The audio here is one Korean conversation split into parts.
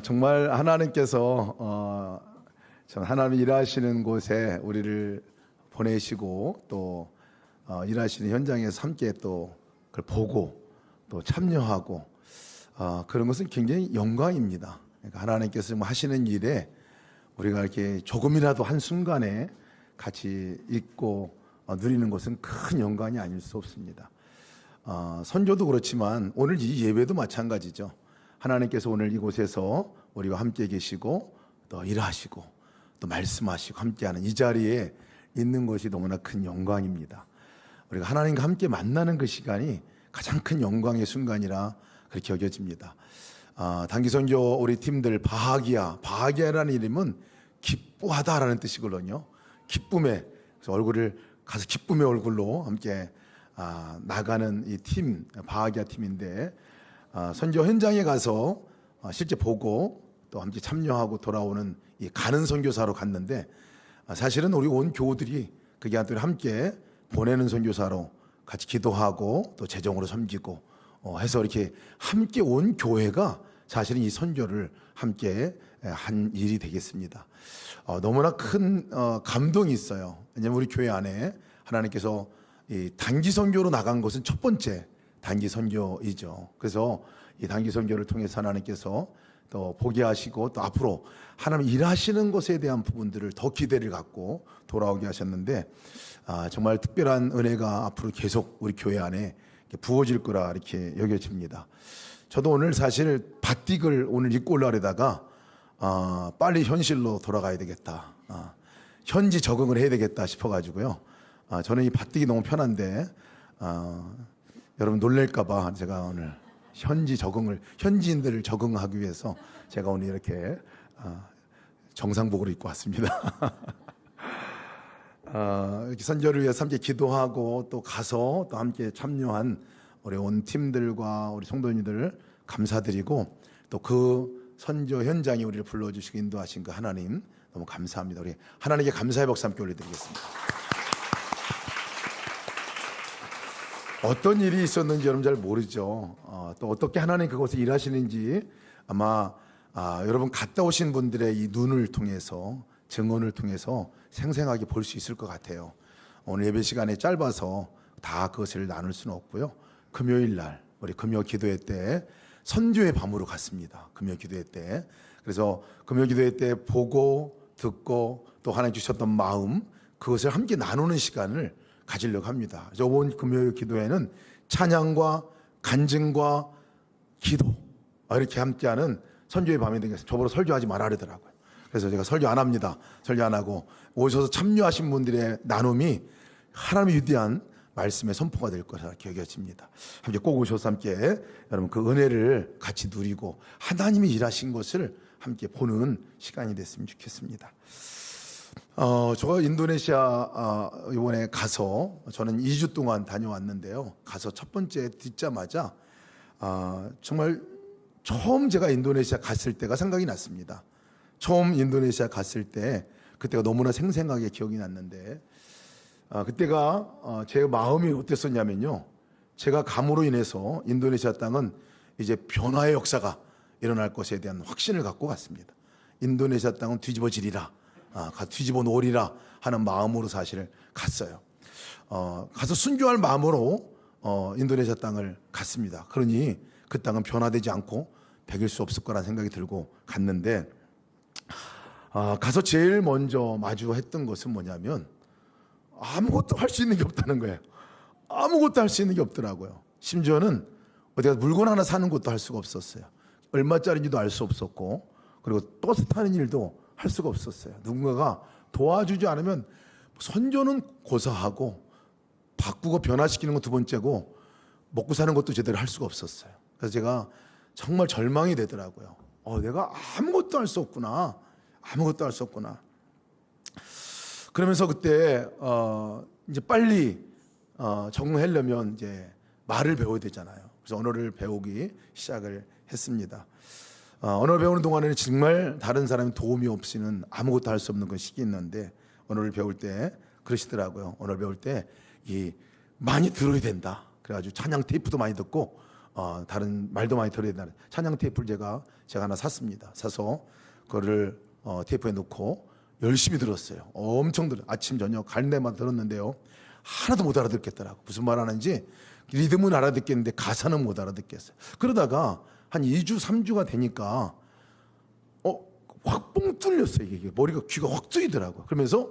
정말 하나님께서 참 하나님 일하시는 곳에 우리를 보내시고 또 일하시는 현장에서 함께 또 그걸 보고 또 참여하고 그런 것은 굉장히 영광입니다. 그러니까 하나님께서 하시는 일에 우리가 이렇게 조금이라도 한 순간에 같이 있고 누리는 것은 큰 영광이 아닐 수 없습니다. 선교도 그렇지만 오늘 이 예배도 마찬가지죠. 하나님께서 오늘 이곳에서 우리와 함께 계시고 또 일하시고 또 말씀하시고 함께하는 이 자리에 있는 것이 너무나 큰 영광입니다. 우리가 하나님과 함께 만나는 그 시간이 가장 큰 영광의 순간이라 그렇게 여겨집니다. 단기 선교 우리 팀들 바하기야라는 이름은 기뻐하다라는 뜻이거든요. 기쁨의 그래서 얼굴을 가서 기쁨의 얼굴로 함께 나가는 이 팀 바하기야 팀인데 선교 현장에 가서 실제 보고 또 함께 참여하고 돌아오는 이 가는 선교사로 갔는데 사실은 우리 온 교우들이 그 기간 동안 함께 보내는 선교사로 같이 기도하고 또 재정으로 섬기고 해서 이렇게 함께 온 교회가 사실은 이 선교를 함께 한 일이 되겠습니다. 너무나 큰 감동이 있어요. 왜냐하면 우리 교회 안에 하나님께서 이 단기 선교로 나간 것은 첫 번째 단기 선교이죠. 그래서 이 단기 선교를 통해서 하나님께서 또 보게 하시고 또 앞으로 하나님 일하시는 것에 대한 부분들을 더 기대를 갖고 돌아오게 하셨는데 정말 특별한 은혜가 앞으로 계속 우리 교회 안에 부어질 거라 이렇게 여겨집니다. 저도 오늘 사실 바틱을 오늘 입고 올라가려다가 빨리 현실로 돌아가야 되겠다. 현지 적응을 해야 되겠다 싶어가지고요. 저는 이 바틱이 너무 편한데 여러분 놀랄까봐 제가 오늘 현지인들을 적응하기 위해서 제가 오늘 이렇게 정상복을 입고 왔습니다. 이렇게 선교를 위해서 함께 기도하고 또 가서 또 함께 참여한 우리 온 팀들과 우리 성도님들 감사드리고 또 그 선교 현장에 우리를 불러주시고 인도하신 그 하나님 너무 감사합니다. 우리 하나님께 감사의 박수 함께 올려드리겠습니다. 어떤 일이 있었는지 여러분 잘 모르죠. 또 어떻게 하나님 그곳에 일하시는지 아마 여러분 갔다 오신 분들의 이 눈을 통해서 증언을 통해서 생생하게 볼 수 있을 것 같아요. 오늘 예배 시간이 짧아서 다 그것을 나눌 수는 없고요. 금요일 날 우리 금요 기도회 때 선교의 밤으로 갔습니다. 금요 기도회 때. 그래서 금요 기도회 때 보고 듣고 또 하나님 주셨던 마음 그것을 함께 나누는 시간을 가지려고 합니다. 이번 금요일 기도회는 찬양과 간증과 기도 이렇게 함께하는 선교의 밤이 되겠습니다. 저보고 설교하지 말아 그러더라고요. 그래서 제가 설교 안 합니다. 설교 안 하고 오셔서 참여하신 분들의 나눔이 하나님의 위대한 말씀의 선포가 될 것이라 여겨집니다. 함께 꼭 오셔서 함께 여러분 그 은혜를 같이 누리고 하나님이 일하신 것을 함께 보는 시간이 됐으면 좋겠습니다. 제가 인도네시아 이번에 가서 저는 2주 동안 다녀왔는데요. 가서 첫 번째 듣자마자 정말 처음 제가 인도네시아 갔을 때가 생각이 났습니다. 처음 인도네시아 갔을 때 그때가 너무나 생생하게 기억이 났는데 그때가 제 마음이 어땠었냐면요. 제가 감으로 인해서 인도네시아 땅은 이제 변화의 역사가 일어날 것에 대한 확신을 갖고 갔습니다. 인도네시아 땅은 뒤집어지리라. 뒤집어 놓으리라 하는 마음으로 사실 갔어요. 가서 순교할 마음으로 인도네시아 땅을 갔습니다. 그러니 그 땅은 변화되지 않고 배길 수 없을 거라는 생각이 들고 갔는데 가서 제일 먼저 마주했던 것은 뭐냐면 아무것도 할 수 있는 게 없다는 거예요. 아무것도 할 수 있는 게 없더라고요. 심지어는 어디 가서 물건 하나 사는 것도 할 수가 없었어요. 얼마짜리인지도 알 수 없었고 그리고 버스 타는 일도 할 수가 없었어요. 누군가가 도와주지 않으면 선교는 고사하고 바꾸고 변화시키는 건 두 번째고 먹고 사는 것도 제대로 할 수가 없었어요. 그래서 제가 정말 절망이 되더라고요. 내가 아무것도 할 수 없구나. 아무것도 할 수 없구나. 그러면서 그때 이제 빨리 적응하려면 이제 말을 배워야 되잖아요. 그래서 언어를 배우기 시작을 했습니다. 언어를 배우는 동안에는 정말 다른 사람의 도움이 없이는 아무것도 할 수 없는 그 시기였는데 언어를 배울 때 그러시더라고요. 언어를 배울 때 많이 들어야 된다. 그래가지고 찬양 테이프도 많이 듣고 다른 말도 많이 들어야 되는 찬양 테이프를 제가 하나 샀습니다. 사서 그거를 테이프에 넣고 열심히 들었어요. 엄청 아침 저녁 갈 때마다 들었는데요. 하나도 못 알아듣겠더라고. 무슨 말 하는지 리듬은 알아듣겠는데 가사는 못 알아듣겠어요. 그러다가 한 2주 3주가 되니까 확 뻥 뚫렸어요. 이게 머리가 귀가 확 뚫리더라고요. 그러면서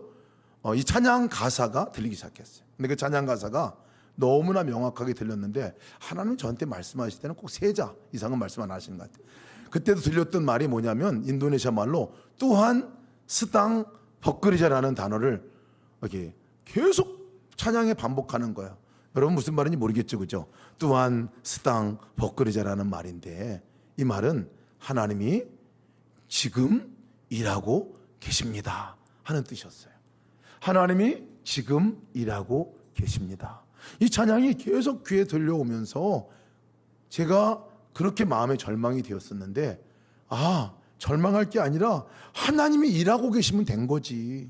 이 찬양 가사가 들리기 시작했어요. 근데 그 찬양 가사가 너무나 명확하게 들렸는데 하나님 저한테 말씀하실 때는 꼭 세자 이상은 말씀 안 하시는 것 같아요. 그때도 들렸던 말이 뭐냐면 인도네시아 말로 또한 스당 버끄리자라는 단어를 이렇게 계속 찬양에 반복하는 거예요. 여러분 무슨 말인지 모르겠죠, 그죠? 또한 스당 버끄리자라는 말인데 이 말은 하나님이 지금 일하고 계십니다 하는 뜻이었어요. 하나님이 지금 일하고 계십니다. 이 찬양이 계속 귀에 들려오면서 제가 그렇게 마음에 절망이 되었었는데 절망할 게 아니라 하나님이 일하고 계시면 된 거지.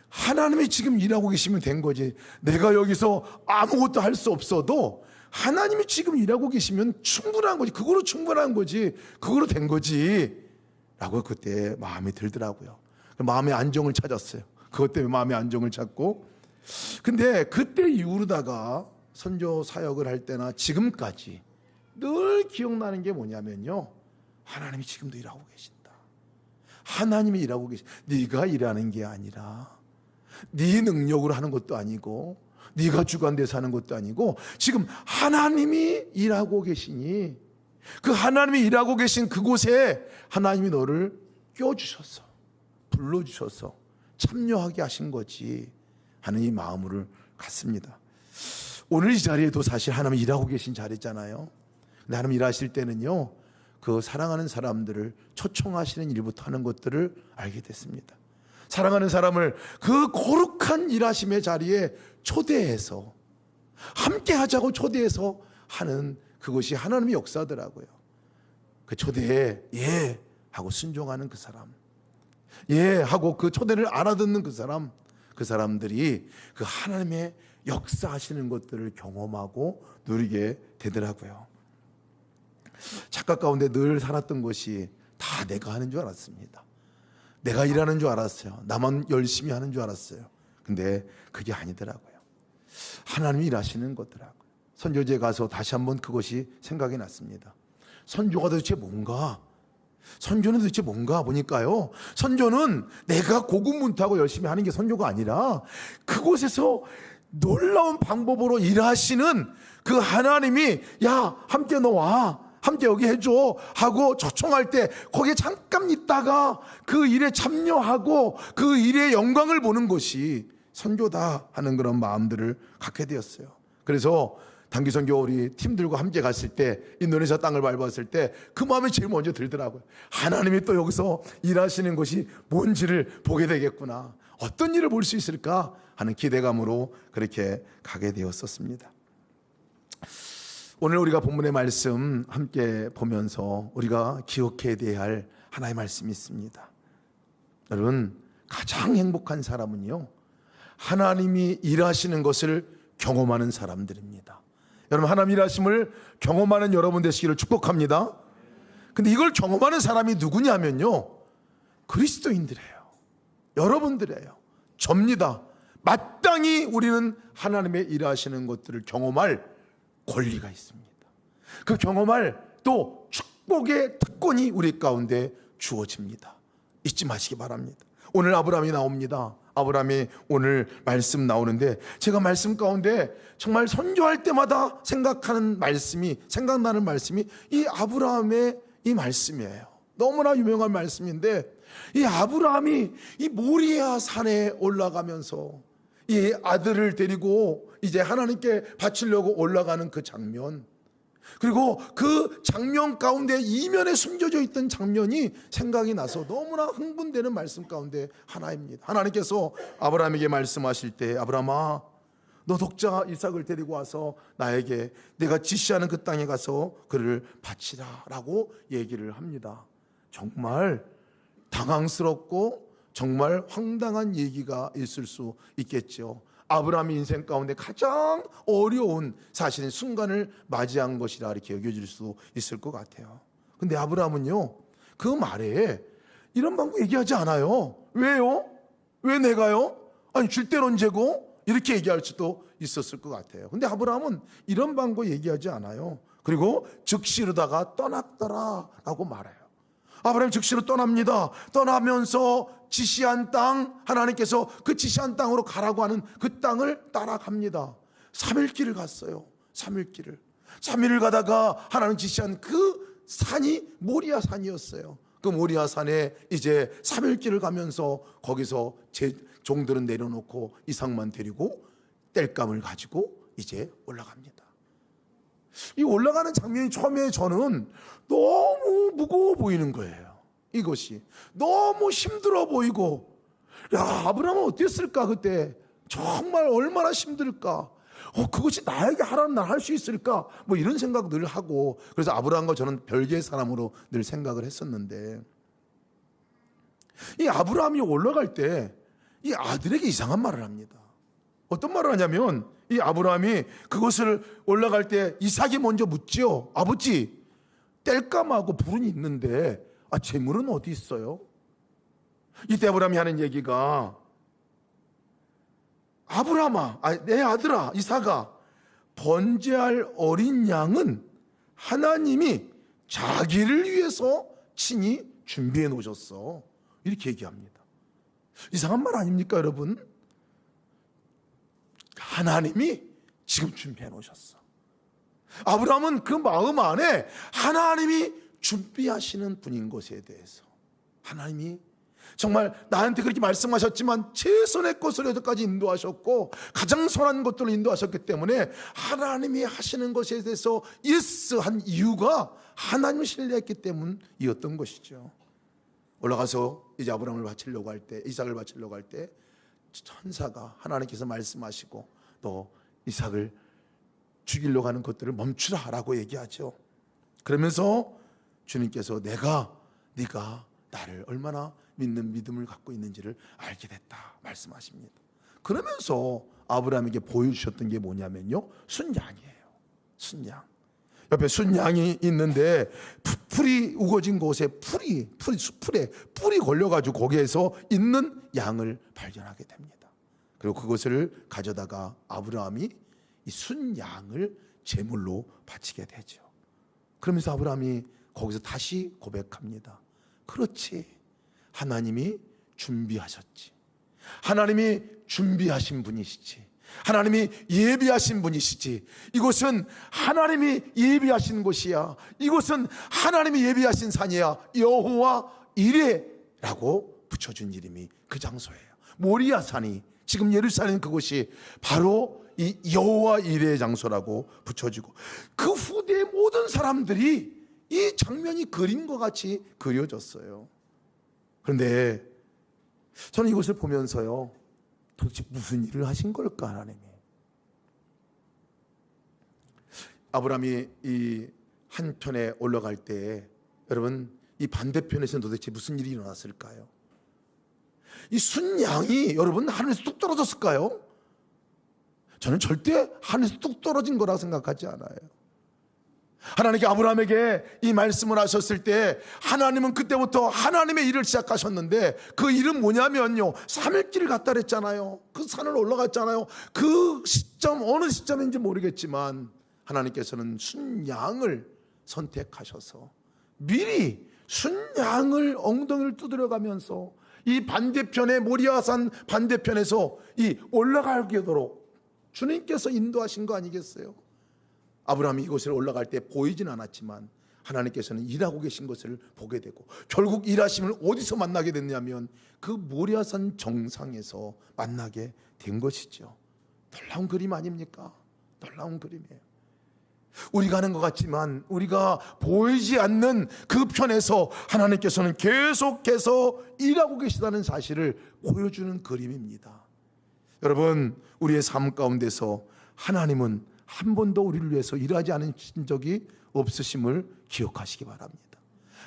하나님이 지금 일하고 계시면 된 거지. 내가 여기서 아무것도 할 수 없어도 하나님이 지금 일하고 계시면 충분한 거지. 그거로 충분한 거지. 그거로 된 거지 라고 그때 마음이 들더라고요. 마음의 안정을 찾았어요. 그것 때문에 마음의 안정을 찾고, 근데 그때 이후로다가 선교 사역을 할 때나 지금까지 늘 기억나는 게 뭐냐면요, 하나님이 지금도 일하고 계신다. 하나님이 일하고 계신. 네가 일하는 게 아니라 네 능력으로 하는 것도 아니고 네가 주관돼서 하는 것도 아니고 지금 하나님이 일하고 계시니 그 하나님이 일하고 계신 그곳에 하나님이 너를 껴주셔서 불러주셔서 참여하게 하신 거지 하는 이 마음을 갖습니다. 오늘 이 자리에도 사실 하나님이 일하고 계신 자리잖아요. 근데 하나님 일하실 때는요, 그 사랑하는 사람들을 초청하시는 일부터 하는 것들을 알게 됐습니다. 사랑하는 사람을 그 거룩한 일하심의 자리에 초대해서 함께 하자고 초대해서 하는 그것이 하나님의 역사더라고요. 그 초대에 예 하고 순종하는 그 사람, 예 하고 그 초대를 알아듣는 그 사람, 그 사람들이 그 하나님의 역사하시는 것들을 경험하고 누리게 되더라고요. 착각 가운데 늘 살았던 것이 다 내가 하는 줄 알았습니다. 내가 일하는 줄 알았어요. 나만 열심히 하는 줄 알았어요. 근데 그게 아니더라고요. 하나님이 일하시는 거더라고요. 선교지에 가서 다시 한번 그것이 생각이 났습니다. 선교가 도대체 뭔가? 선교는 도대체 뭔가 보니까요, 선교는 내가 고군분투하고 열심히 하는 게 선교가 아니라 그곳에서 놀라운 방법으로 일하시는 그 하나님이 야 함께 너 와, 함께 여기 해줘 하고 초청할 때 거기에 잠깐 있다가 그 일에 참여하고 그 일의 영광을 보는 것이 선교다 하는 그런 마음들을 갖게 되었어요. 그래서 단기선교 우리 팀들과 함께 갔을 때 인도네시아 땅을 밟았을 때 그 마음이 제일 먼저 들더라고요. 하나님이 또 여기서 일하시는 것이 뭔지를 보게 되겠구나, 어떤 일을 볼 수 있을까 하는 기대감으로 그렇게 가게 되었었습니다. 오늘 우리가 본문의 말씀 함께 보면서 우리가 기억해야 할 하나의 말씀이 있습니다. 여러분, 가장 행복한 사람은요, 하나님이 일하시는 것을 경험하는 사람들입니다. 여러분, 하나님 일하심을 경험하는 여러분 되시기를 축복합니다. 근데 이걸 경험하는 사람이 누구냐면요, 그리스도인들이에요. 여러분들이에요. 접니다. 마땅히 우리는 하나님의 일하시는 것들을 경험할 권리가 있습니다. 그 경험할 또 축복의 특권이 우리 가운데 주어집니다. 잊지 마시기 바랍니다. 오늘 아브라함이 나옵니다. 아브라함이 오늘 말씀 나오는데 제가 말씀 가운데 정말 선교할 때마다 생각나는 말씀이 이 아브라함의 이 말씀이에요. 너무나 유명한 말씀인데, 이 아브라함이 이 모리아 산에 올라가면서 이 아들을 데리고 이제 하나님께 바치려고 올라가는 그 장면, 그리고 그 장면 가운데 이면에 숨겨져 있던 장면이 생각이 나서 너무나 흥분되는 말씀 가운데 하나입니다. 하나님께서 아브라함에게 말씀하실 때, 아브라함아, 너 독자 이삭을 데리고 와서 나에게 내가 지시하는 그 땅에 가서 그를 바치라 라고 얘기를 합니다. 정말 당황스럽고 정말 황당한 얘기가 있을 수 있겠죠. 아브라함의 인생 가운데 가장 어려운 사실은 순간을 맞이한 것이라 이렇게 여겨질 수 있을 것 같아요. 근데 아브라함은요, 그 말에 이런 방법 얘기하지 않아요. 왜요? 왜 내가요? 아니 줄 때는 언제고? 이렇게 얘기할 수도 있었을 것 같아요. 근데 아브라함은 이런 방법 얘기하지 않아요. 그리고 즉시로다가 떠났더라 라고 말해요. 아브라함이 즉시로 떠납니다. 떠나면서 지시한 땅, 하나님께서 그 지시한 땅으로 가라고 하는 그 땅을 따라갑니다. 3일 길을 갔어요. 3일 길을. 3일을 가다가 하나님 지시한 그 산이 모리아 산이었어요. 그 모리아 산에 이제 3일 길을 가면서 거기서 제 종들은 내려놓고 이삭만 데리고 땔감을 가지고 이제 올라갑니다. 이 올라가는 장면이 처음에 저는 너무 무거워 보이는 거예요. 이것이 너무 힘들어 보이고, 야, 아브라함은 어땠을까 그때? 정말 얼마나 힘들까? 그것이 나에게 하라는 날 할 수 있을까? 뭐 이런 생각 늘 하고, 그래서 아브라함과 저는 별개의 사람으로 늘 생각을 했었는데, 이 아브라함이 올라갈 때 이 아들에게 이상한 말을 합니다. 어떤 말을 하냐면, 이 아브라함이 그것을 올라갈 때 이삭이 먼저 묻지요. 아버지, 땔감하고 불은 있는데 재물은 어디 있어요? 이때 아브라함이 하는 얘기가, 아브라함아, 내 아들아 이삭아, 번제할 어린 양은 하나님이 자기를 위해서 친히 준비해 놓으셨어. 이렇게 얘기합니다. 이상한 말 아닙니까 여러분? 하나님이 지금 준비해 놓으셨어. 아브라함은 그 마음 안에 하나님이 준비하시는 분인 것에 대해서, 하나님이 정말 나한테 그렇게 말씀하셨지만 최선의 것으로 여기까지 인도하셨고 가장 선한 것들로 인도하셨기 때문에 하나님이 하시는 것에 대해서 예스 한 이유가 하나님을 신뢰했기 때문이었던 것이죠. 올라가서 이제 아브라함을 바치려고 할 때, 이삭을 바치려고 할 때 천사가 하나님께서 말씀하시고 또 이삭을 죽이려고 하는 것들을 멈추라 라고 얘기하죠. 그러면서 주님께서 네가 나를 얼마나 믿는 믿음을 갖고 있는지를 알게 됐다 말씀하십니다. 그러면서 아브라함에게 보여주셨던 게 뭐냐면요, 순양이에요. 순양. 옆에 순양이 있는데 풀이 우거진 곳에 숯불에 뿔이 걸려가지고 거기에서 있는 양을 발견하게 됩니다. 그리고 그것을 가져다가 아브라함이 이 순양을 제물로 바치게 되죠. 그러면서 아브라함이 거기서 다시 고백합니다. 그렇지, 하나님이 준비하셨지. 하나님이 준비하신 분이시지. 하나님이 예비하신 분이시지. 이곳은 하나님이 예비하신 곳이야. 이곳은 하나님이 예비하신 산이야. 여호와 이레라고 붙여준 이름이 그 장소예요. 모리아 산이, 지금 예루살렘 그곳이 바로 이 여호와 이레의 장소라고 붙여지고, 그 후대의 모든 사람들이 이 장면이 그림과 같이 그려졌어요. 그런데 저는 이것을 보면서요, 도대체 무슨 일을 하신 걸까 하나님이? 아브라함이 이 한편에 올라갈 때 여러분, 이 반대편에서는 도대체 무슨 일이 일어났을까요? 이 순양이 여러분 하늘에서 뚝 떨어졌을까요? 저는 절대 하늘에서 뚝 떨어진 거라고 생각하지 않아요. 하나님께 아브라함에게 이 말씀을 하셨을 때 하나님은 그때부터 하나님의 일을 시작하셨는데, 그 일은 뭐냐면요, 3일 길을 갔다 그랬잖아요. 그 산을 올라갔잖아요. 그 시점, 어느 시점인지 모르겠지만 하나님께서는 순양을 선택하셔서 미리 순양을 엉덩이를 두드려가면서 이 반대편에, 모리아산 반대편에서 이 올라가도록 주님께서 인도하신 거 아니겠어요? 아브라함이 이곳을 올라갈 때 보이진 않았지만 하나님께서는 일하고 계신 것을 보게 되고, 결국 일하심을 어디서 만나게 됐냐면 그 모리아산 정상에서 만나게 된 것이죠. 놀라운 그림 아닙니까? 놀라운 그림이에요. 우리가 하는 것 같지만 우리가 보이지 않는 그 편에서 하나님께서는 계속해서 일하고 계시다는 사실을 보여주는 그림입니다. 여러분, 우리의 삶 가운데서 하나님은 한 번도 우리를 위해서 일하지 않으신 적이 없으심을 기억하시기 바랍니다.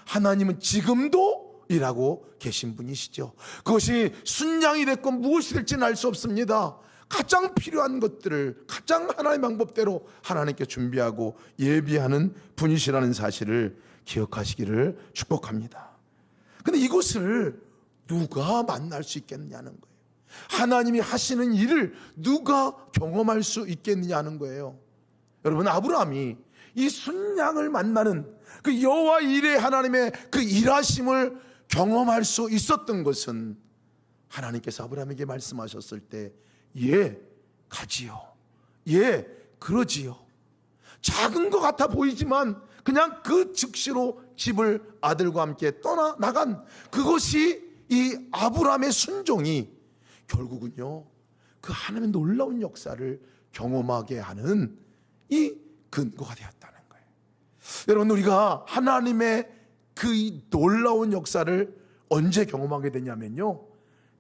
하나님은 지금도 일하고 계신 분이시죠. 그것이 순양이 됐건 무엇이 될지는 알 수 없습니다. 가장 필요한 것들을 가장 하나님의 방법대로 하나님께 준비하고 예비하는 분이시라는 사실을 기억하시기를 축복합니다. 근데 이것을 누가 만날 수 있겠느냐는 거예요. 하나님이 하시는 일을 누가 경험할 수 있겠느냐는 거예요. 여러분, 아브라함이 이 순양을 만나는 그 여호와 이레 하나님의 그 일하심을 경험할 수 있었던 것은 하나님께서 아브라함에게 말씀하셨을 때 예, 가지요. 예, 그러지요. 작은 것 같아 보이지만 그냥 그 즉시로 집을 아들과 함께 떠나나간 그것이 이 아브라함의 순종이 결국은요 그 하나님의 놀라운 역사를 경험하게 하는 이 근거가 되었다는 거예요. 여러분, 우리가 하나님의 그 놀라운 역사를 언제 경험하게 되냐면요,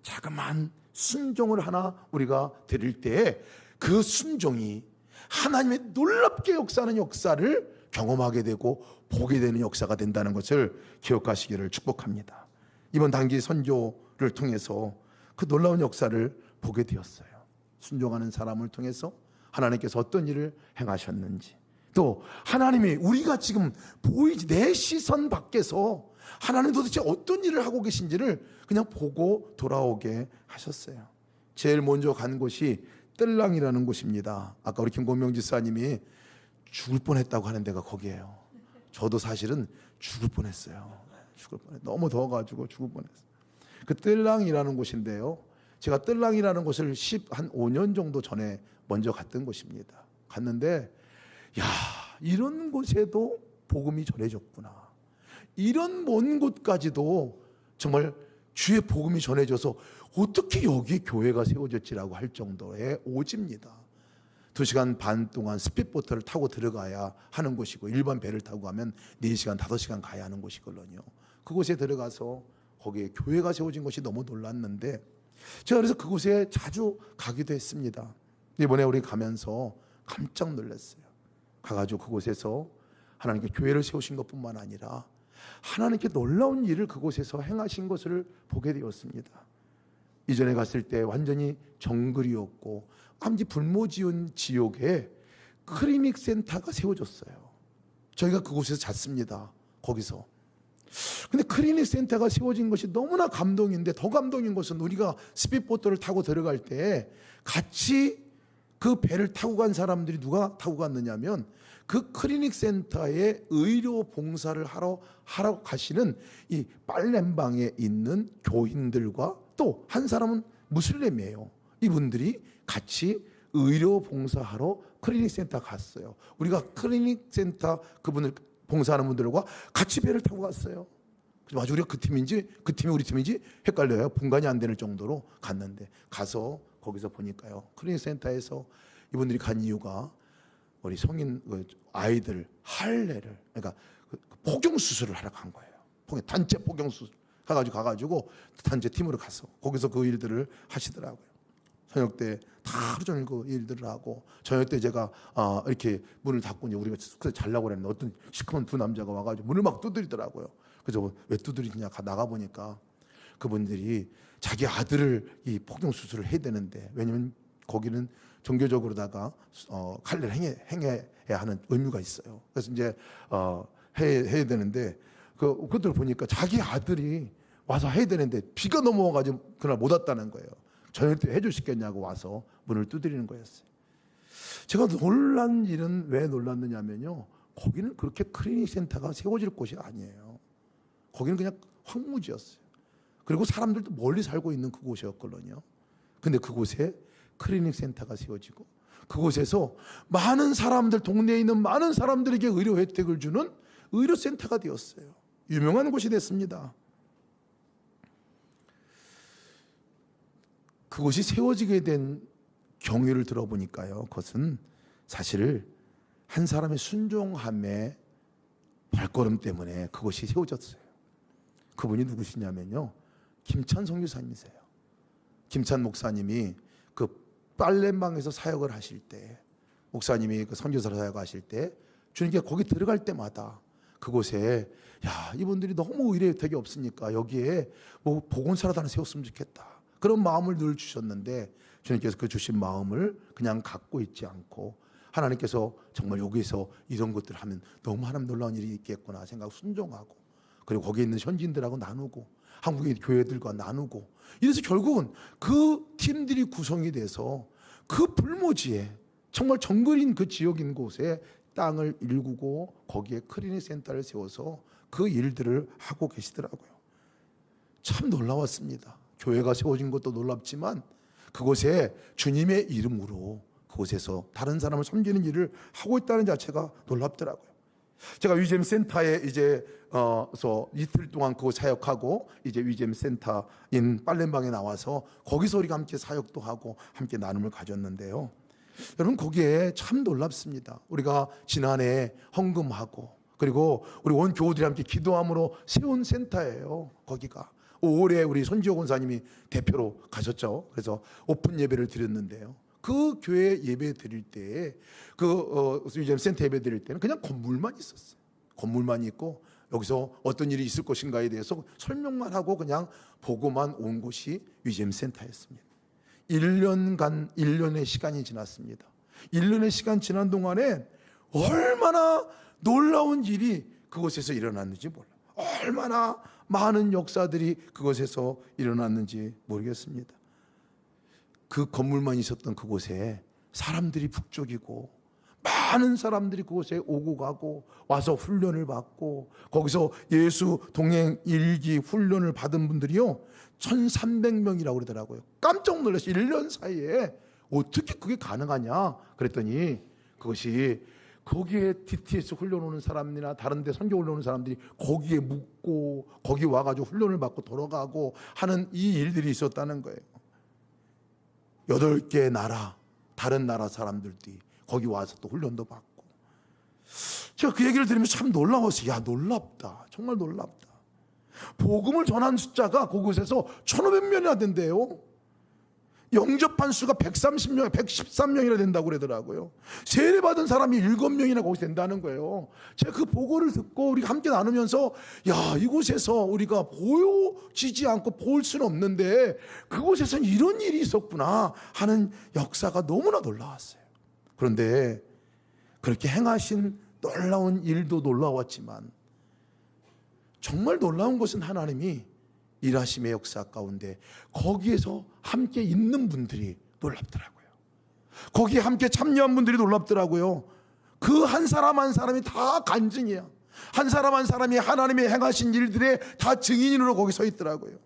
자그마한 순종을 하나 우리가 드릴 때 그 순종이 하나님의 놀랍게 역사하는 역사를 경험하게 되고 보게 되는 역사가 된다는 것을 기억하시기를 축복합니다. 이번 단기 선교를 통해서 그 놀라운 역사를 보게 되었어요. 순종하는 사람을 통해서 하나님께서 어떤 일을 행하셨는지, 또 하나님이 우리가 지금 보이지 내 시선 밖에서 하나님 도대체 어떤 일을 하고 계신지를 그냥 보고 돌아오게 하셨어요. 제일 먼저 간 곳이 뜰랑이라는 곳입니다. 아까 우리 김권명 지사님이 죽을 뻔했다고 하는 데가 거기예요. 저도 사실은 죽을 뻔했어요. 너무 더워가지고 죽을 뻔했어요. 그 뜰랑이라는 곳인데요, 제가 뜰랑이라는 곳을 한 5년 정도 전에 먼저 갔던 곳입니다. 갔는데 야, 이런 곳에도 복음이 전해졌구나. 이런 먼 곳까지도 정말 주의 복음이 전해져서 어떻게 여기 교회가 세워졌지라고 할 정도의 오지입니다. 2시간 반 동안 스피드보트를 타고 들어가야 하는 곳이고 일반 배를 타고 가면 4시간, 5시간 가야 하는 곳이거든요. 그곳에 들어가서 거기에 교회가 세워진 것이 너무 놀랐는데 제가 그래서 그곳에 자주 가기도 했습니다. 이번에 우리 가면서 깜짝 놀랐어요. 가가지고 그곳에서 하나님께 교회를 세우신 것뿐만 아니라 하나님께 놀라운 일을 그곳에서 행하신 것을 보게 되었습니다. 이전에 갔을 때 완전히 정글이었고 암지 불모지은 지역에 클리닉 센터가 세워졌어요. 저희가 그곳에서 잤습니다. 거기서. 근데 클리닉 센터가 세워진 것이 너무나 감동인데, 더 감동인 것은 우리가 스피드보트를 타고 들어갈 때 같이 그 배를 타고 간 사람들이 누가 타고 갔느냐면 그 클리닉 센터에 의료 봉사를 하러 가시는 이 빨렘방에 있는 교인들과 또 한 사람은 무슬림이에요. 이분들이 같이 의료 봉사하러 클리닉 센터 갔어요. 우리가 클리닉 센터 그분을 봉사하는 분들과 같이 배를 타고 갔어요. 아주 우리가 그 팀인지 그 팀이 우리 팀인지 헷갈려요. 분간이 안 되는 정도로 갔는데, 가서 거기서 보니까요, 클리닉 센터에서 이분들이 간 이유가 우리 성인 아이들 할례를, 그러니까 포경 수술을 하러 간 거예요. 단체 포경 수술 가가지고 단체 팀으로 가서 거기서 그 일들을 하시더라고요. 저녁 때 다 하루 종일 그 일들을 하고, 저녁 때 제가 이렇게 문을 닫고 이제 우리가 자려고 그랬는데 어떤 시커먼 두 남자가 와가지고 문을 막 두드리더라고요. 그래서 왜 두드리냐 나가 보니까 그분들이 자기 아들을 이 포경 수술을 해야 되는데, 왜냐면 거기는 종교적으로다가 칼례를 행해야 하는 의무가 있어요. 그래서 이제 해야 되는데 그것들 보니까 자기 아들이 와서 해야 되는데 비가 넘어와가지고 그날 못 왔다는 거예요. 저녁 때 해줄 수 있겠냐고 와서 문을 두드리는 거였어요. 제가 놀란 일은 왜 놀랐느냐면요, 거기는 그렇게 클리닉 센터가 세워질 곳이 아니에요. 거기는 그냥 황무지였어요. 그리고 사람들도 멀리 살고 있는 그곳이었거든요. 근데 그곳에 클리닉 센터가 세워지고 그곳에서 많은 사람들, 동네에 있는 많은 사람들에게 의료 혜택을 주는 의료센터가 되었어요. 유명한 곳이 됐습니다. 그곳이 세워지게 된 경위를 들어보니까요, 그것은 사실 한 사람의 순종함의 발걸음 때문에 그것이 세워졌어요. 그분이 누구시냐면요, 김찬 선교사님이세요. 김찬 목사님이 그 빨렘방에서 사역을 하실 때, 목사님이 그 선교사로 사역하실 때 주님께 거기 들어갈 때마다 그곳에 야, 이분들이 너무 의료 혜택이 없으니까 여기에 뭐 보건사라도 하나 세웠으면 좋겠다, 그런 마음을 늘 주셨는데, 주님께서 그 주신 마음을 그냥 갖고 있지 않고 하나님께서 정말 여기서 이런 것들을 하면 너무 하나님 놀라운 일이 있겠구나 생각 순종하고, 그리고 거기에 있는 현지인들하고 나누고 한국의 교회들과 나누고, 이래서 결국은 그 팀들이 구성이 돼서 그 불모지에 정말 정글인 그 지역인 곳에 땅을 일구고 거기에 클리닉 센터를 세워서 그 일들을 하고 계시더라고요. 참 놀라웠습니다. 교회가 세워진 것도 놀랍지만 그곳에 주님의 이름으로 그곳에서 다른 사람을 섬기는 일을 하고 있다는 자체가 놀랍더라고요. 제가 위잼 센터에 서 이틀 동안 그곳 사역하고 이제 위잼 센터인 빨렘방에 나와서 거기서 우리가 함께 사역도 하고 함께 나눔을 가졌는데요. 여러분, 거기에 참 놀랍습니다. 우리가 지난해 헌금하고 그리고 우리 온 교우들이 함께 기도함으로 세운 센터예요. 거기가 올해 우리 손지호 권사님이 대표로 가셨죠. 그래서 오픈 예배를 드렸는데요. 그 교회 예배 드릴 때에 위잼 센터 예배 드릴 때는 그냥 건물만 있었어요. 건물만 있고 여기서 어떤 일이 있을 것인가에 대해서 설명만 하고 그냥 보고만 온 곳이 위잼 센터였습니다. 1년의 시간이 지났습니다. 1년의 시간 지난 동안에 얼마나 놀라운 일이 그곳에서 일어났는지 몰라요. 얼마나 많은 역사들이 그곳에서 일어났는지 모르겠습니다. 그 건물만 있었던 그곳에 사람들이 북적이고 많은 사람들이 그곳에 오고 가고 와서 훈련을 받고 거기서 예수 동행 일기 훈련을 받은 분들이요 1,300명이라고 그러더라고요. 깜짝 놀랐어요. 1년 사이에 어떻게 그게 가능하냐 그랬더니 그것이 거기에 DTS 훈련 오는 사람이나 다른 데 선교 훈련 오는 사람들이 거기에 묵고 거기 와가지고 훈련을 받고 돌아가고 하는 이 일들이 있었다는 거예요. 8개 나라 다른 나라 사람들이 거기 와서 또 훈련도 받고, 제가 그 얘기를 들으면서 참 놀라웠어요. 야, 놀랍다. 정말 놀랍다. 복음을 전한 숫자가 그곳에서 1,500명이나 된대요. 영접한 수가 130명, 113명이나 된다고 그러더라고요. 세례받은 사람이 7명이나 거기서 된다는 거예요. 제가 그 보고를 듣고 우리가 함께 나누면서 야, 이곳에서 우리가 보여지지 않고 볼 수는 없는데 그곳에서는 이런 일이 있었구나 하는 역사가 너무나 놀라웠어요. 그런데 그렇게 행하신 놀라운 일도 놀라웠지만 정말 놀라운 것은 하나님이 일하심의 역사 가운데 거기에서 함께 있는 분들이 놀랍더라고요. 거기에 함께 참여한 분들이 놀랍더라고요. 그 한 사람 한 사람이 다 간증이야. 한 사람 한 사람이 하나님의 행하신 일들의 다 증인으로 거기 서 있더라고요.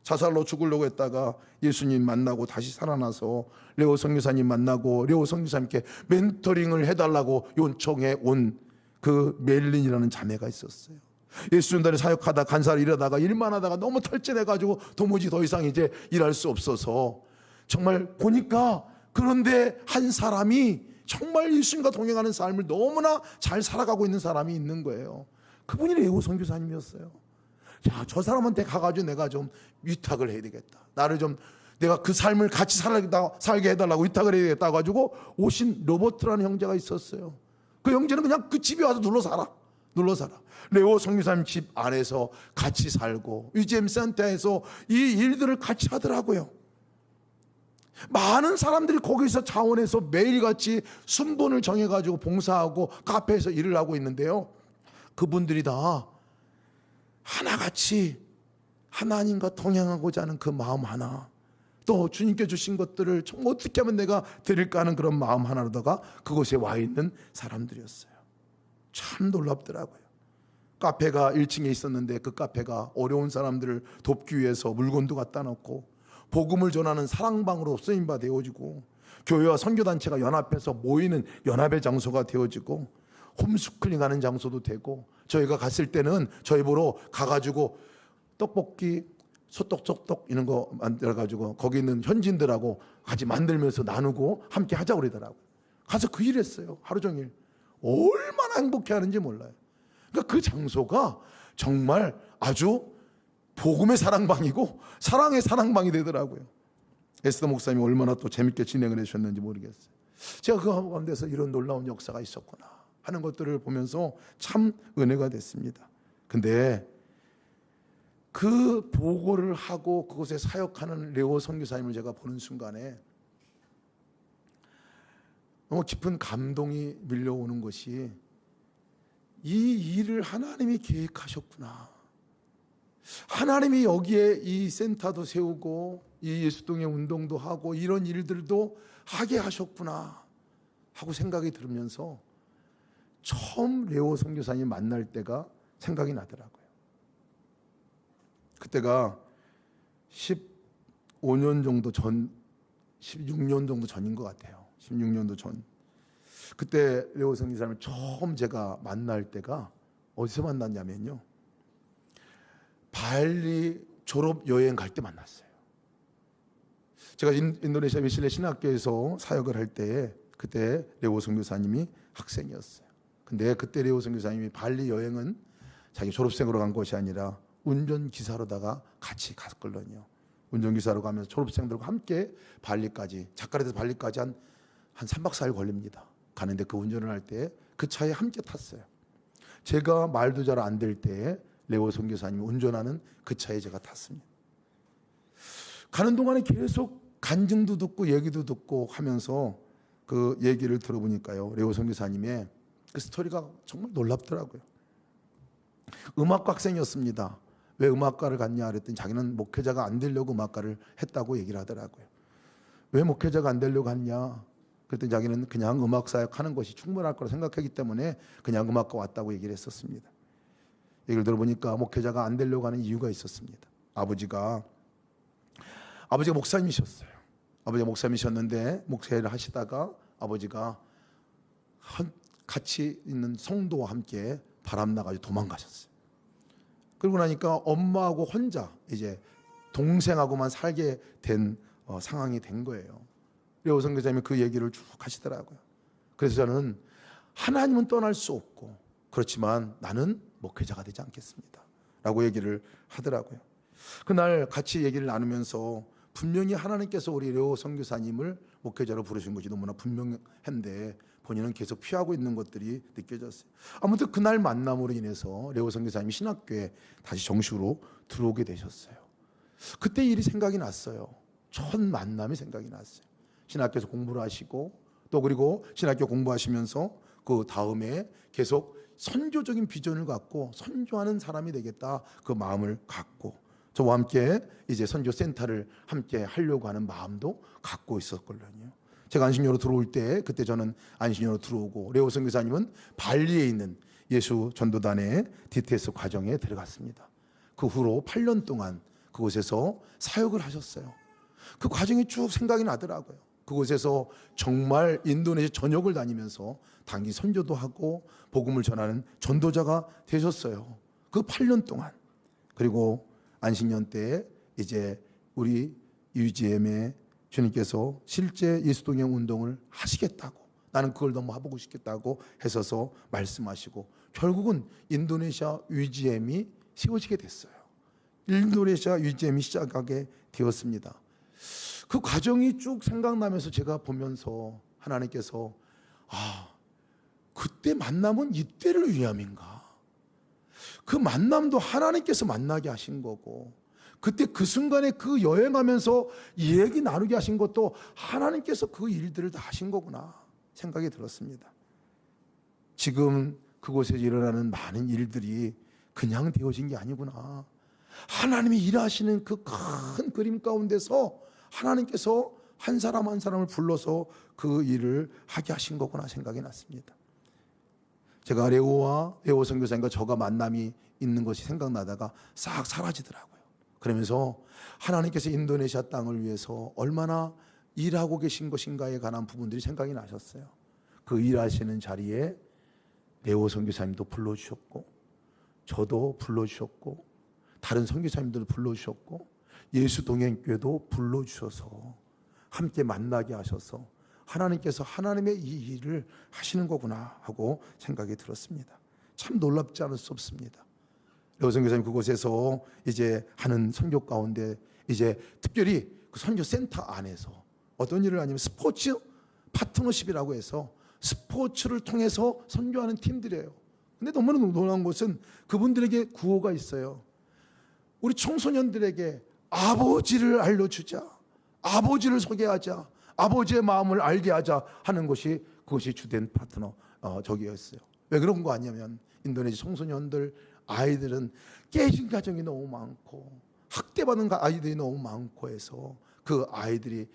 자살로 죽으려고 했다가 예수님 만나고 다시 살아나서 레오 선교사님 만나고 레오 선교사님께 멘토링을 해달라고 요청해 온 그 멜린이라는 자매가 있었어요. 예수전단에 사역하다 간사를 일하다가 일만 하다가 너무 탈진해가지고 도무지 더 이상 이제 일할 수 없어서 정말 보니까 그런데 한 사람이 정말 예수님과 동행하는 삶을 너무나 잘 살아가고 있는 사람이 있는 거예요. 그분이 레오 선교사님이었어요. 야, 저 사람한테 가가지고 내가 좀 위탁을 해야 되겠다. 나를 좀 내가 그 삶을 같이 살게 해달라고 위탁을 해야 되겠다 가지고 오신 로버트라는 형제가 있었어요. 그 형제는 그냥 그 집에 와서 눌러 살아. 레오 선교사님 집 안에서 같이 살고 위잼 센터에서 이 일들을 같이 하더라고요. 많은 사람들이 거기서 자원해서 매일같이 순번을 정해가지고 봉사하고 카페에서 일을 하고 있는데요. 그분들이 다 하나같이 하나님과 동행하고자 하는 그 마음 하나, 또 주님께 주신 것들을 정말 어떻게 하면 내가 드릴까 하는 그런 마음 하나로다가 그곳에 와 있는 사람들이었어요. 참 놀랍더라고요. 카페가 1층에 있었는데 그 카페가 어려운 사람들을 돕기 위해서 물건도 갖다 놓고 복음을 전하는 사랑방으로 쓰임바 되어지고 교회와 선교단체가 연합해서 모이는 연합의 장소가 되어지고 홈스쿨링하는 장소도 되고, 저희가 갔을 때는 저희 보러 가가지고 떡볶이 소떡소떡 이런 거 만들어가지고 거기 있는 현지인들하고 같이 만들면서 나누고 함께 하자고 그러더라고요. 가서 그 일 했어요. 하루 종일. 얼마나 행복해하는지 몰라요. 그러니까 그 장소가 정말 아주 복음의 사랑방이고 사랑의 사랑방이 되더라고요. 에스더 목사님이 얼마나 또 재밌게 진행을 해주셨는지 모르겠어요. 제가 그 가운데서 이런 놀라운 역사가 있었구나 하는 것들을 보면서 참 은혜가 됐습니다. 근데 그 보고를 하고 그곳에 사역하는 레오 선교사님을 제가 보는 순간에 너무 깊은 감동이 밀려오는 것이 이 일을 하나님이 계획하셨구나. 하나님이 여기에 이 센터도 세우고 이 예수동의 운동도 하고 이런 일들도 하게 하셨구나 하고 생각이 들으면서 처음 레오 선교사님 만날 때가 생각이 나더라고요. 그때가 15년 정도 전, 16년 정도 전인 것 같아요. 16년도 전. 그때 레오 선교사님을 처음 제가 만날 때가 어디서 만났냐면요, 발리 졸업 여행 갈 때 만났어요. 제가 인도네시아 위실레 신학교에서 사역을 할 때에 그때 레오 선교사님이 학생이었어요. 근데 그때 레오 선교사님이 발리 여행은 자기 졸업생으로 간 것이 아니라 운전기사로다가 같이 갔거든요. 운전기사로 가면서 졸업생들과 함께 발리까지, 자카르타에서 발리까지 한 3박 4일 걸립니다. 가는데 그 운전을 할 때 그 차에 함께 탔어요. 제가 말도 잘 안 될 때에 레오 선교사님이 운전하는 그 차에 제가 탔습니다. 가는 동안에 계속 간증도 듣고 얘기도 듣고 하면서 그 얘기를 들어보니까요, 레오 선교사님의 그 스토리가 정말 놀랍더라고요. 음악과 학생이었습니다. 왜 음악과를 갔냐 그랬더니 자기는 목회자가 안 되려고 음악과를 했다고 얘기를 하더라고요. 왜 목회자가 안 되려고 했냐 그랬더니 자기는 그냥 음악 사역하는 것이 충분할 거라 생각하기 때문에 그냥 음악과 왔다고 얘기를 했었습니다. 얘기를 들어보니까 목회자가 안 되려고 하는 이유가 있었습니다. 아버지가 목사님이셨어요. 아버지가 목사님이셨는데 목회를 하시다가 아버지가 같이 있는 성도와 함께 바람 나가지고 도망가셨어요. 그러고 나니까 엄마하고 혼자 이제 동생하고만 살게 된 상황이 된 거예요. 레오 선교사님이 그 얘기를 쭉 하시더라고요. 그래서 저는 하나님은 떠날 수 없고 그렇지만 나는 목회자가 되지 않겠습니다 라고 얘기를 하더라고요. 그날 같이 얘기를 나누면서 분명히 하나님께서 우리 레오 선교사님을 목회자로 부르신 것이 너무나 분명한데 본인은 계속 피하고 있는 것들이 느껴졌어요. 아무튼 그날 만남으로 인해서 레오 선교사님이 신학교에 다시 정식으로 들어오게 되셨어요. 그때 일이 생각이 났어요. 첫 만남이 생각이 났어요. 신학교에서 공부를 하시고 또 그리고 신학교 공부하시면서 그 다음에 계속 선교적인 비전을 갖고 선교하는 사람이 되겠다 그 마음을 갖고 저와 함께 이제 선교센터를 함께 하려고 하는 마음도 갖고 있었거든요. 제가 안식년으로 들어올 때 그때 저는 안식년으로 들어오고 레오 선교사님은 발리에 있는 예수 전도단의 DTS 과정에 들어갔습니다. 그 후로 8년 동안 그곳에서 사역을 하셨어요. 그 과정이 쭉 생각이 나더라고요. 그곳에서 정말 인도네시아 전역을 다니면서 단기 선교도 하고 복음을 전하는 전도자가 되셨어요. 그 8년 동안. 그리고 안식년 때 이제 우리 UGM의 주님께서 실제 예수동행 운동을 하시겠다고, 나는 그걸 너무 해보고 싶겠다고 해서서 말씀하시고 결국은 인도네시아 UGM이 세워지게 됐어요. 인도네시아 UGM이 시작하게 되었습니다. 그 과정이 쭉 생각나면서 제가 보면서 하나님께서 그때 만남은 이때를 위함인가? 그 만남도 하나님께서 만나게 하신 거고 그때 그 순간에 그 여행하면서 얘기 나누게 하신 것도 하나님께서 그 일들을 다 하신 거구나 생각이 들었습니다. 지금 그곳에 일어나는 많은 일들이 그냥 되어진 게 아니구나. 하나님이 일하시는 그 큰 그림 가운데서 하나님께서 한 사람 한 사람을 불러서 그 일을 하게 하신 거구나 생각이 났습니다. 제가 레오 선교사님과 저가 만남이 있는 것이 생각나다가 싹 사라지더라고요. 그러면서 하나님께서 인도네시아 땅을 위해서 얼마나 일하고 계신 것인가에 관한 부분들이 생각이 나셨어요. 그 일하시는 자리에 레오 선교사님도 불러주셨고 저도 불러주셨고 다른 선교사님들도 불러주셨고 예수 동행교회도 불러주셔서 함께 만나게 하셔서 하나님께서 하나님의 이 일을 하시는 거구나 하고 생각이 들었습니다. 참 놀랍지 않을 수 없습니다. 레오 선교사님 그곳에서 이제 하는 선교 가운데 이제 특별히 그 선교센터 안에서 어떤 일을 하냐면 스포츠 파트너십이라고 해서 스포츠를 통해서 선교하는 팀들이에요. 근데 너무나 놀라운 것은 그분들에게 구호가 있어요. 우리 청소년들에게 아버지를 알려주자, 아버지를 소개하자, 아버지의 마음을 알게 하자 하는 것이 그것이 주된 파트너 저기였어요. 왜 그런 거 아니냐면 인도네시아 청소년들 아이들은 깨진 가정이 너무 많고 학대받는 아이들이 너무 많고 해서 그 아이들이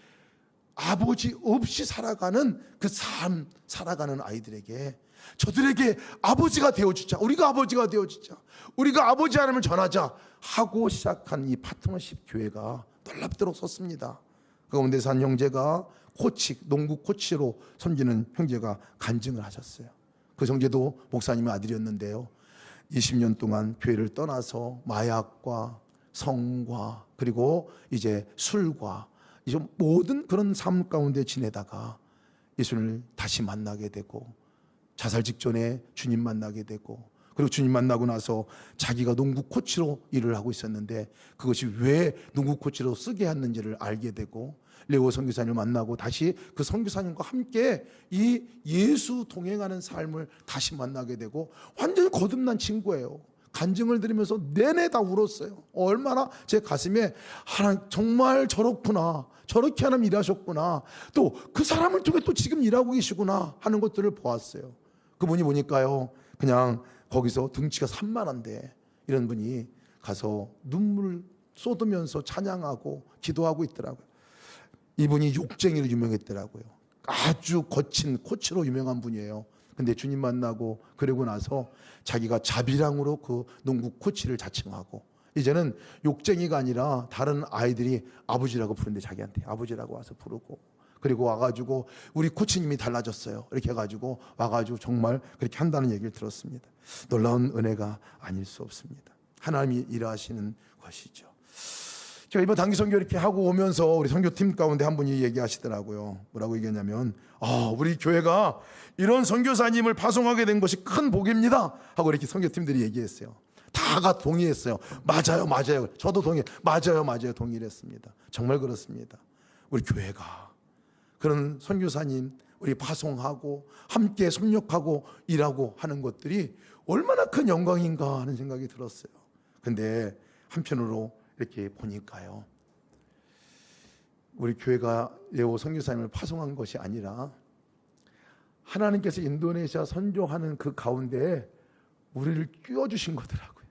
아버지 없이 살아가는 그 삶 살아가는 아이들에게 저들에게 아버지가 되어주자, 우리가 아버지가 되어주자, 우리가 아버지 하나님을 전하자 하고 시작한 이 파트너십 교회가 놀랍도록 섰습니다. 그 가운데서 한 형제가 농구 코치로 섬기는 형제가 간증을 하셨어요. 그 형제도 목사님의 아들이었는데요, 20년 동안 교회를 떠나서 마약과 성과 그리고 이제 술과 이제 모든 그런 삶 가운데 지내다가 예수님을 다시 만나게 되고 자살 직전에 주님 만나게 되고, 그리고 주님 만나고 나서 자기가 농구 코치로 일을 하고 있었는데 그것이 왜 농구 코치로 쓰게 했는지를 알게 되고, 레오 선교사님을 만나고 다시 그 선교사님과 함께 이 예수 동행하는 삶을 다시 만나게 되고 완전히 거듭난 친구예요. 간증을 들으면서 내내 다 울었어요. 얼마나 제 가슴에 하나님 정말 저렇구나, 저렇게 하나님 일하셨구나, 또 그 사람을 통해 또 지금 일하고 계시구나 하는 것들을 보았어요. 그분이 보니까요, 그냥 거기서 등치가 산만한데 이런 분이 가서 눈물을 쏟으면서 찬양하고 기도하고 있더라고요. 이분이 욕쟁이로 유명했더라고요. 아주 거친 코치로 유명한 분이에요. 근데 주님 만나고 그러고 나서 자기가 자비랑으로 그 농구 코치를 자칭하고 이제는 욕쟁이가 아니라 다른 아이들이 아버지라고 부르는데 자기한테 아버지라고 와서 부르고, 그리고 와가지고 우리 코치님이 달라졌어요 이렇게 해가지고 와가지고 정말 그렇게 한다는 얘기를 들었습니다. 놀라운 은혜가 아닐 수 없습니다. 하나님이 일하시는 것이죠. 제가 이번 단기 선교 이렇게 하고 오면서 우리 선교팀 가운데 한 분이 얘기하시더라고요. 뭐라고 얘기했냐면 우리 교회가 이런 선교사님을 파송하게 된 것이 큰 복입니다 하고 이렇게 선교팀들이 얘기했어요. 다가 동의했어요. 맞아요. 저도 맞아요. 동의를 했습니다. 정말 그렇습니다. 우리 교회가 그런 선교사님 우리 파송하고 함께 협력하고 일하고 하는 것들이 얼마나 큰 영광인가 하는 생각이 들었어요. 근데 한편으로 이렇게 보니까요, 우리 교회가 레오 선교사님을 파송한 것이 아니라 하나님께서 인도네시아 선교하는 그 가운데 우리를 끼워주신 거더라고요.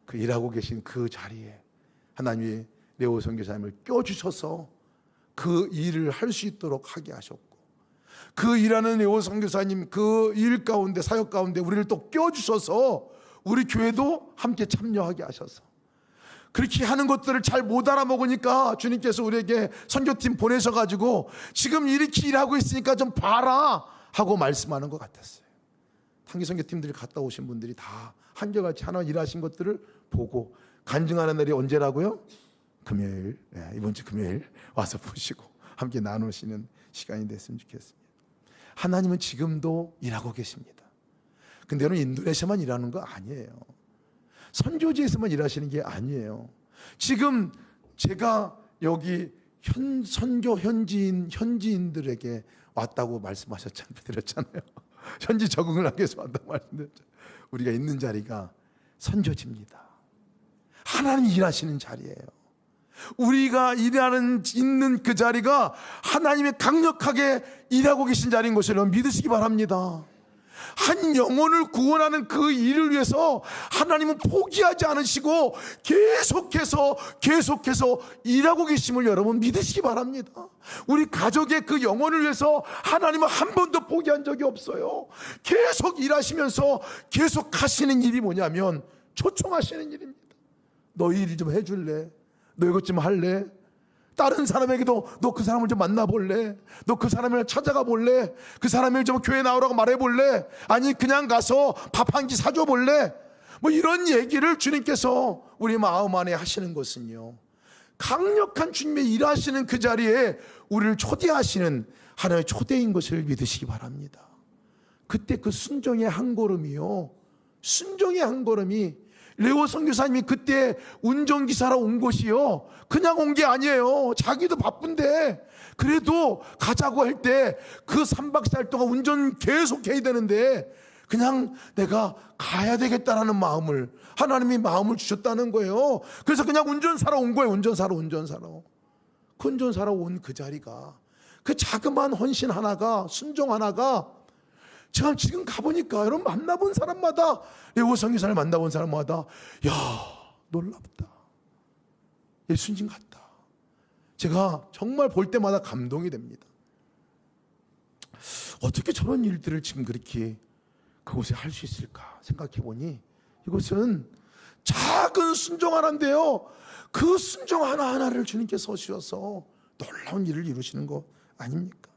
그 일하고 계신 그 자리에 하나님이 레오 선교사님을 껴주셔서 그 일을 할 수 있도록 하게 하셨고, 그 일하는 레오 선교사님 그 일 가운데 사역 가운데 우리를 또 껴주셔서 우리 교회도 함께 참여하게 하셔서 그렇게 하는 것들을 잘 못 알아먹으니까 주님께서 우리에게 선교팀 보내셔가지고 지금 이렇게 일하고 있으니까 좀 봐라 하고 말씀하는 것 같았어요. 단기 선교팀들이 갔다 오신 분들이 다 한결같이 하나 일하신 것들을 보고 간증하는 날이 언제라고요? 금요일, 이번 주 금요일 와서 보시고 함께 나누시는 시간이 됐으면 좋겠습니다. 하나님은 지금도 일하고 계십니다. 근데 여러분, 인도네시아만 일하는 거 아니에요. 선교지에서만 일하시는 게 아니에요. 지금 제가 여기 선교 현지인들에게 왔다고 드렸잖아요. 현지 적응을 하기 위해서 왔다고 말씀드렸잖아요. 우리가 있는 자리가 선교지입니다. 하나님이 일하시는 자리예요. 우리가 있는 그 자리가 하나님이 강력하게 일하고 계신 자리인 것을 믿으시기 바랍니다. 한 영혼을 구원하는 그 일을 위해서 하나님은 포기하지 않으시고 계속해서 일하고 계심을 여러분 믿으시기 바랍니다. 우리 가족의 그 영혼을 위해서 하나님은 한 번도 포기한 적이 없어요. 계속 일하시면서 계속 하시는 일이 뭐냐면 초청하시는 일입니다. 너 일 좀 해줄래? 너 이것 좀 할래? 다른 사람에게도 너 그 사람을 좀 만나볼래? 너 그 사람을 찾아가 볼래? 그 사람을 좀 교회 나오라고 말해볼래? 아니 그냥 가서 밥 한 끼 사줘 볼래? 뭐 이런 얘기를 주님께서 우리 마음 안에 하시는 것은요, 강력한 주님의 일하시는 그 자리에 우리를 초대하시는 하나님의 초대인 것을 믿으시기 바랍니다. 그때 그 순종의 한 걸음이요, 순종의 한 걸음이 레오 선교사님이 그때 운전기사로 온 것이요, 그냥 온 게 아니에요. 자기도 바쁜데 그래도 가자고 할 때 그 3박 4일 동안 운전 계속 해야 되는데 그냥 내가 가야 되겠다라는 마음을 하나님이 마음을 주셨다는 거예요. 그래서 그냥 운전사로 온 거예요. 운전사로 그 운전사로 온 그 자리가 그 자그마한 헌신 하나가, 순종 하나가, 제가 지금 가보니까 여러분 만나본 사람마다, 레오 선교사를 만나본 사람마다 야 놀랍다, 예수님 같다, 제가 정말 볼 때마다 감동이 됩니다. 어떻게 저런 일들을 지금 그렇게 그곳에 할 수 있을까 생각해 보니 이것은 작은 순종 하나인데요, 그 순종 하나하나를 주님께서 주셔서 놀라운 일을 이루시는 거 아닙니까?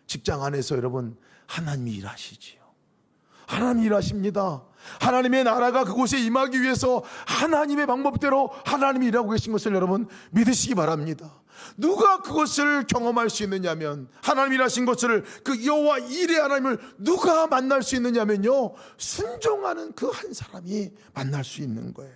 직장 안에서 여러분 하나님이 일하시지요. 하나님이 일하십니다. 하나님의 나라가 그곳에 임하기 위해서 하나님의 방법대로 하나님이 일하고 계신 것을 여러분 믿으시기 바랍니다. 누가 그것을 경험할 수 있느냐면, 하나님이 일하신 것을, 그 여호와 일의 하나님을 누가 만날 수 있느냐면요, 순종하는 그 한 사람이 만날 수 있는 거예요.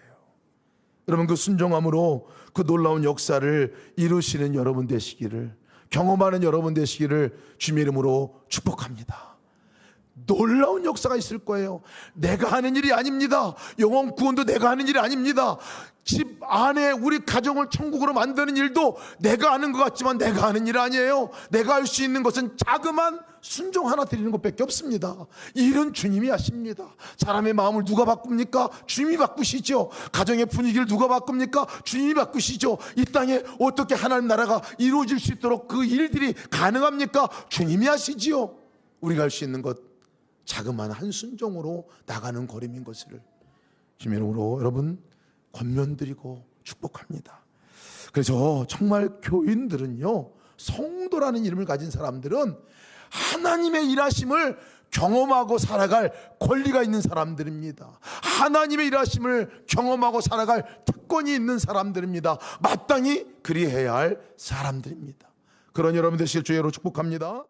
여러분 그 순종함으로 그 놀라운 역사를 이루시는 여러분 되시기를, 경험하는 여러분 되시기를 주님의 이름으로 축복합니다. 놀라운 역사가 있을 거예요. 내가 하는 일이 아닙니다. 영혼 구원도 내가 하는 일이 아닙니다. 집 안에 우리 가정을 천국으로 만드는 일도 내가 하는 것 같지만 내가 하는 일 아니에요. 내가 할 수 있는 것은 자그만 순종 하나 드리는 것밖에 없습니다. 이 일은 주님이 하십니다. 사람의 마음을 누가 바꿉니까? 주님이 바꾸시죠. 가정의 분위기를 누가 바꿉니까? 주님이 바꾸시죠. 이 땅에 어떻게 하나님 나라가 이루어질 수 있도록 그 일들이 가능합니까? 주님이 하시지요. 우리가 할 수 있는 것 자그마한 한 순종으로 나가는 걸음인 것을 주님의 이름으로 여러분 권면드리고 축복합니다. 그래서 정말 교인들은요, 성도라는 이름을 가진 사람들은 하나님의 일하심을 경험하고 살아갈 권리가 있는 사람들입니다. 하나님의 일하심을 경험하고 살아갈 특권이 있는 사람들입니다. 마땅히 그리해야 할 사람들입니다. 그런 여러분 되시길 주의 이름으로 축복합니다.